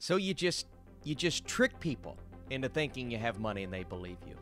So you just trick people into thinking you have money and they believe you.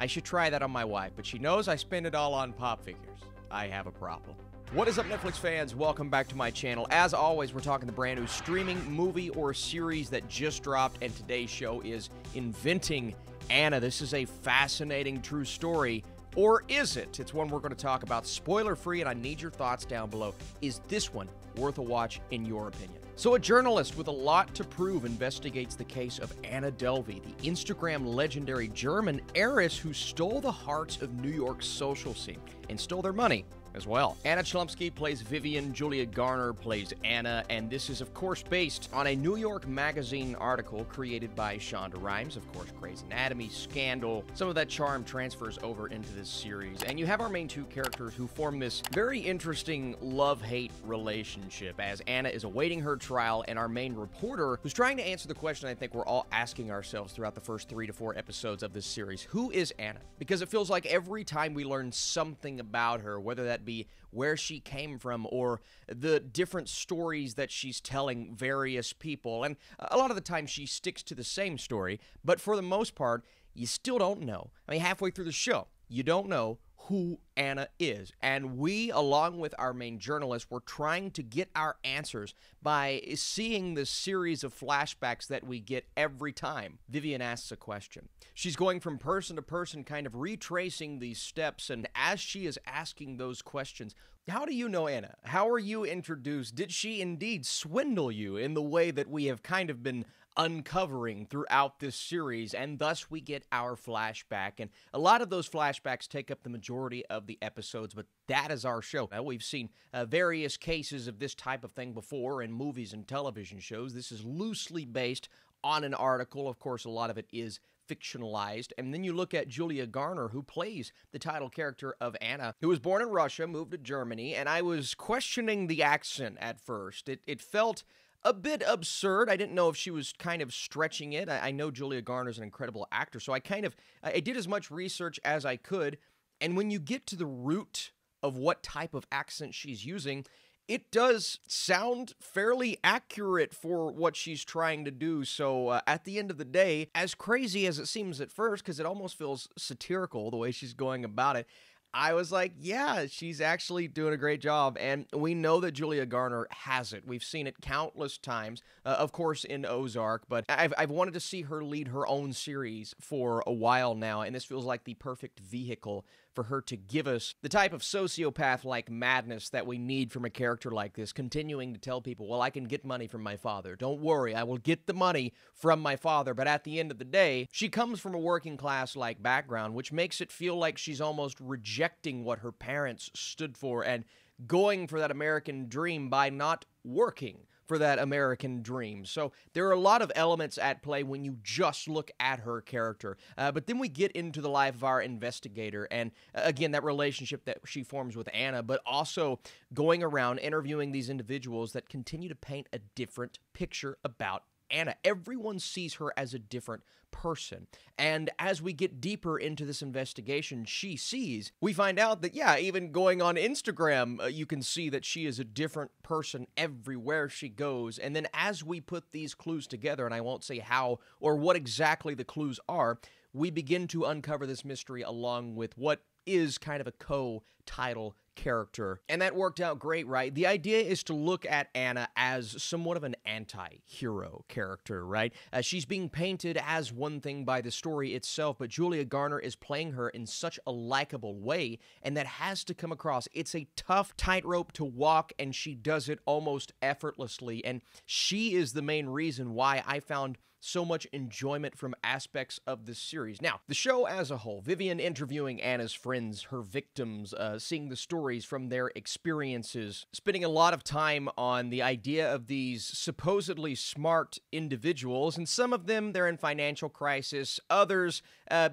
I should try that on my wife, but she knows I spend it all on pop figures. I have a problem. What is up, Netflix fans? Welcome back to my channel. As always, we're talking the brand new streaming movie or series that just dropped, and today's show is Inventing Anna. This is a fascinating true story. Or is it? It's one we're going to talk about spoiler-free, and I need your thoughts down below. Is this one worth a watch in your opinion? So a journalist with a lot to prove investigates the case of Anna Delvey, the Instagram legendary German heiress who stole the hearts of New York's social scene and stole their money as well. Anna Chlumsky plays Vivian, Julia Garner plays Anna, and this is, of course, based on a New York Magazine article created by Shonda Rhimes. Of course, Grey's Anatomy, Scandal. Some of that charm transfers over into this series. And you have our main two characters who form this very interesting love-hate relationship as Anna is awaiting her trial, and our main reporter, who's trying to answer the question I think we're all asking ourselves throughout the first 3 to 4 episodes of this series. Who is Anna? Because it feels like every time we learn something about her, whether that be where she came from or the different stories that she's telling various people, and a lot of the time she sticks to the same story, but for the most part, you still don't know. I mean, halfway through the show, you don't know who Anna is. And we, along with our main journalist, were trying to get our answers by seeing the series of flashbacks that we get every time Vivian asks a question. She's going from person to person, kind of retracing these steps, and as she is asking those questions, how do you know Anna? How are you introduced? Did she indeed swindle you in the way that we have kind of been uncovering throughout this series? And thus we get our flashback, and a lot of those flashbacks take up the majority of the episodes, but that is our show. Now, we've seen various cases of this type of thing before in movies and television shows. This is loosely based on an article. Of course, a lot of it is fictionalized. And then you look at Julia Garner, who plays the title character of Anna, who was born in Russia, moved to Germany, and I was questioning the accent at first. It felt a bit absurd. I didn't know if she was kind of stretching it. I know Julia Garner's an incredible actor, so I did as much research as I could, and when you get to the root of what type of accent she's using, it does sound fairly accurate for what she's trying to do. So at the end of the day, as crazy as it seems at first, because it almost feels satirical the way she's going about it, I was like, yeah, she's actually doing a great job, and we know that Julia Garner has it. We've seen it countless times, of course, in Ozark, but I've wanted to see her lead her own series for a while now, and this feels like the perfect vehicle for her to give us the type of sociopath-like madness that we need from a character like this, continuing to tell people, well, I can get money from my father. Don't worry, I will get the money from my father. But at the end of the day, she comes from a working-class-like background, which makes it feel like she's almost rejecting what her parents stood for and going for that American dream by not working for that American dream. So there are a lot of elements at play when you just look at her character. But then we get into the life of our investigator, and again, that relationship that she forms with Anna, but also going around interviewing these individuals that continue to paint a different picture about Anna. Everyone sees her as a different person. And as we get deeper into this investigation we find out that, yeah, even going on Instagram, you can see that she is a different person everywhere she goes. And then as we put these clues together, and I won't say how or what exactly the clues are, we begin to uncover this mystery along with what is kind of a co-title character. And that worked out great, right? The idea is to look at Anna as somewhat of an anti-hero character, right? She's being painted as one thing by the story itself, but Julia Garner is playing her in such a likable way, and that has to come across. It's a tough tightrope to walk, and she does it almost effortlessly, and she is the main reason why I found so much enjoyment from aspects of this series. Now, the show as a whole, Vivian interviewing Anna's friends, her victims, seeing the stories from their experiences, spending a lot of time on the idea of these supposedly smart individuals, and some of them, they're in financial crisis. Others,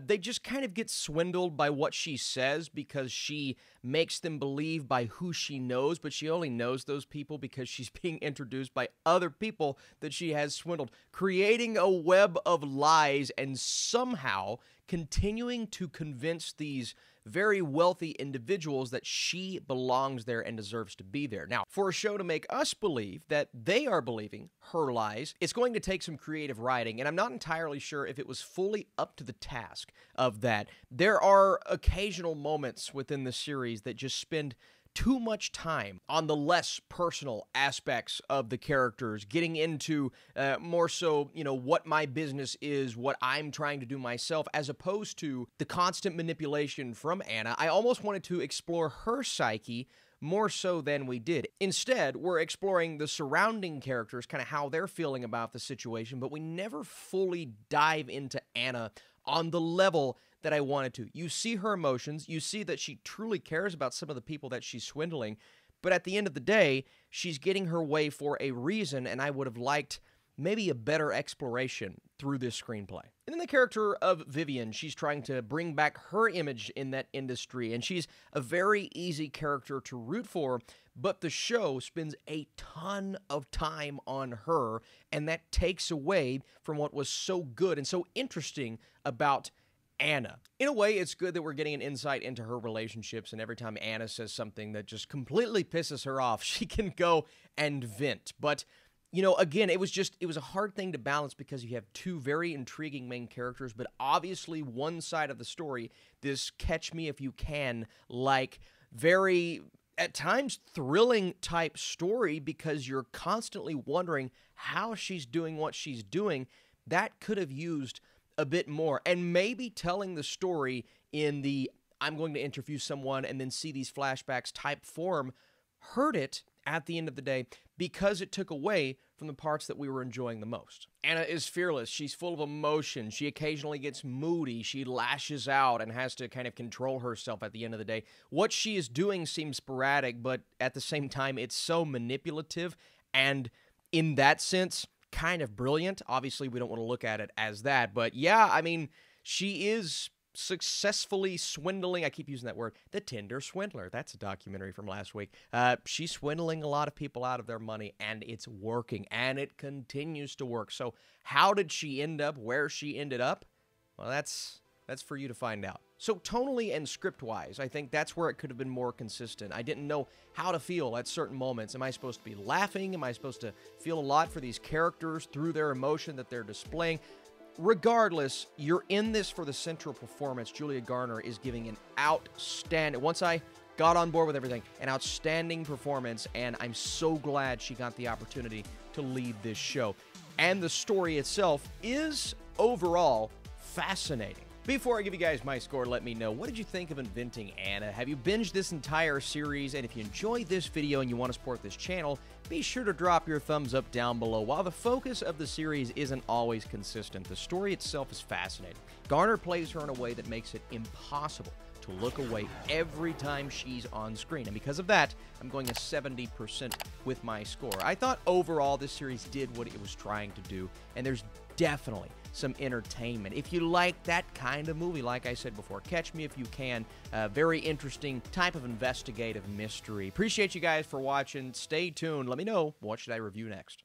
they just kind of get swindled by what she says because she makes them believe by who she knows, but she only knows those people because she's being introduced by other people that she has swindled, creating a web of lies and somehow continuing to convince these very wealthy individuals that she belongs there and deserves to be there. Now, for a show to make us believe that they are believing her lies, it's going to take some creative writing, and I'm not entirely sure if it was fully up to the task of that. There are occasional moments within the series that just spend too much time on the less personal aspects of the characters, getting into more so, what my business is, what I'm trying to do myself, as opposed to the constant manipulation from Anna. I almost wanted to explore her psyche more so than we did. Instead, we're exploring the surrounding characters, kind of how they're feeling about the situation, but we never fully dive into Anna on the level that I wanted to. You see her emotions, you see that she truly cares about some of the people that she's swindling, but at the end of the day, she's getting her way for a reason, and I would have liked maybe a better exploration through this screenplay. And then the character of Vivian, she's trying to bring back her image in that industry, and she's a very easy character to root for, but the show spends a ton of time on her, and that takes away from what was so good and so interesting about Anna. In a way, it's good that we're getting an insight into her relationships, and every time Anna says something that just completely pisses her off, she can go and vent. But again, it was a hard thing to balance because you have two very intriguing main characters, but obviously one side of the story, this catch me if you can, like very, at times, thrilling type story because you're constantly wondering how she's doing what she's doing. That could have used a bit more, and maybe telling the story in the I'm going to interview someone and then see these flashbacks type form hurt it at the end of the day because it took away from the parts that we were enjoying the most. Anna is fearless. She's full of emotion. She occasionally gets moody. She lashes out and has to kind of control herself at the end of the day. What she is doing seems sporadic, but at the same time, it's so manipulative, and in that sense, kind of brilliant. Obviously, we don't want to look at it as that, but yeah, I mean, she is successfully swindling, I keep using that word, the Tinder swindler. That's a documentary from last week. She's swindling a lot of people out of their money, and it's working, and it continues to work. So how did she end up where she ended up? Well, that's for you to find out. So tonally and script-wise, I think that's where it could have been more consistent. I didn't know how to feel at certain moments. Am I supposed to be laughing? Am I supposed to feel a lot for these characters through their emotion that they're displaying? Regardless, you're in this for the central performance. Julia Garner is giving an outstanding, once I got on board with everything, an outstanding performance, and I'm so glad she got the opportunity to lead this show. And the story itself is, overall, fascinating. Before I give you guys my score, let me know, what did you think of Inventing Anna? Have you binged this entire series? And if you enjoyed this video and you want to support this channel, be sure to drop your thumbs up down below. While the focus of the series isn't always consistent, the story itself is fascinating. Garner plays her in a way that makes it impossible to look away every time she's on screen. And because of that, I'm going a 70% with my score. I thought overall this series did what it was trying to do, and there's definitely some entertainment. If you like that kind of movie, like I said before, catch me if you can. Very interesting type of investigative mystery. Appreciate you guys for watching. Stay tuned. Let me know, what should I review next?